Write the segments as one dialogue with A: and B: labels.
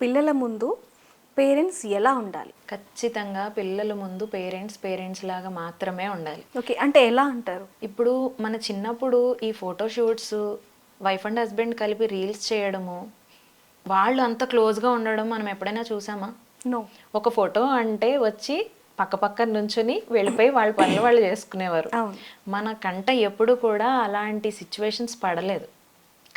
A: పిల్లల ముందు పేరెంట్స్ ఎలా ఉండాలి?
B: ఖచ్చితంగా పిల్లల ముందు పేరెంట్స్ లాగా మాత్రమే ఉండాలి.
A: ఓకే. అంటే ఎలా అంటారు?
B: ఇప్పుడు మన చిన్నప్పుడు ఈ photo shoots, wife and husband కలిపి రీల్స్ చేయడము, వాళ్ళు అంత క్లోజ్గా ఉండడం మనం ఎప్పుడైనా చూసామా?
A: నో.
B: ఒక ఫోటో అంటే వచ్చి పక్క పక్కన నుంచుని వెళ్ళిపోయి వాళ్ళ పనులు వాళ్ళు చేసుకునేవారు.
A: అవును.
B: మన కంట ఎప్పుడు కూడా అలాంటి సిచ్యువేషన్స్ పడలేదు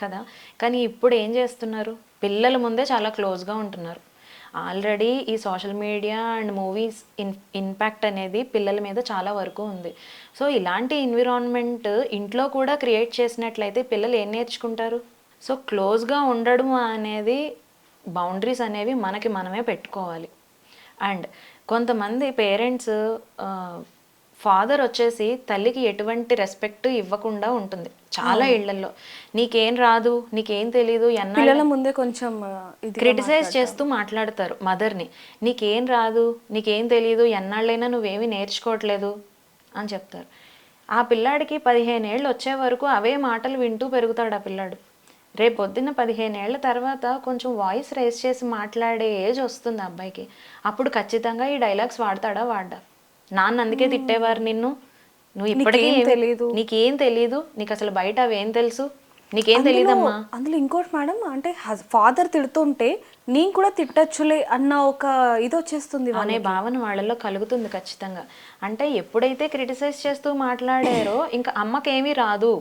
B: కదా. కానీ ఇప్పుడు ఏం చేస్తున్నారు, పిల్లల ముందే చాలా క్లోజ్గా ఉంటున్నారు. ఆల్రెడీ ఈ social media and movies impact అనేది పిల్లల మీద చాలా వరకు ఉంది. సో ఇలాంటి ఎన్విరాన్మెంట్ ఇంట్లో కూడా క్రియేట్ చేసినట్లయితే పిల్లలు ఏం నేర్చుకుంటారు? సో క్లోజ్గా ఉండడం అనేది, బౌండరీస్ అనేవి మనకి మనమే పెట్టుకోవాలి. అండ్ కొంతమంది పేరెంట్స్, ఫాదర్ వచ్చేసి తల్లికి ఎటువంటి రెస్పెక్ట్ ఇవ్వకుండా ఉంటుంది చాలా ఇళ్లలో. నీకేం రాదు, నీకేం తెలీదు,
A: పిల్లల ముందే కొంచెం
B: క్రిటిసైజ్ చేస్తూ మాట్లాడతారు మదర్ని. నీకేం రాదు, నీకేం తెలీదు, ఎన్నాళ్ళైనా నువ్వేమీ నేర్చుకోవట్లేదు అని చెప్తారు. ఆ పిల్లాడికి 15 ఏళ్ళు వచ్చే వరకు అవే మాటలు వింటూ పెరుగుతాడు ఆ పిల్లాడు. రేపు పొద్దున్న 15 ఏళ్ళ తర్వాత కొంచెం వాయిస్ రైజ్ చేసి మాట్లాడే ఏజ్ వస్తుంది ఆ అబ్బాయికి. అప్పుడు ఖచ్చితంగా ఈ డైలాగ్స్ వాడతాడా వాడ్డా? నాన్న అందుకే తిట్టేవారు నిన్ను, నువ్వు ఇప్పటికీ నీకేం తెలీదు, నీకు అసలు బయట అవేం తెలుసు, నీకేం తెలీదమ్మా.
A: అందులో ఇంకోటి మేడం, అంటే ఫాదర్ తిడుతుంటే నేను కూడా తిట్టచ్చులే అన్న ఒక ఇది వచ్చేస్తుంది
B: అనే భావన వాళ్ళలో కలుగుతుంది ఖచ్చితంగా. అంటే ఎప్పుడైతే క్రిటిసైజ్ చేస్తూ మాట్లాడారో ఇంకా అమ్మకేమీ రాదు,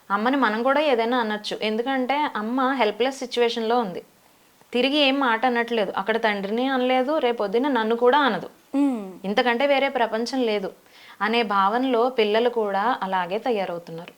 B: అమ్మని మనం కూడా ఏదైనా అనొచ్చు. ఎందుకంటే అమ్మ హెల్ప్లెస్ సిచ్యువేషన్లో ఉంది, తిరిగి ఏం మాట అనట్లేదు, అక్కడ తండ్రిని అనలేదు, రేపొద్దున నన్ను కూడా అనదు, ఇంతకంటే వేరే ప్రపంచం లేదు అనే భావనలో పిల్లలు కూడా అలాగే తయారవుతున్నారు.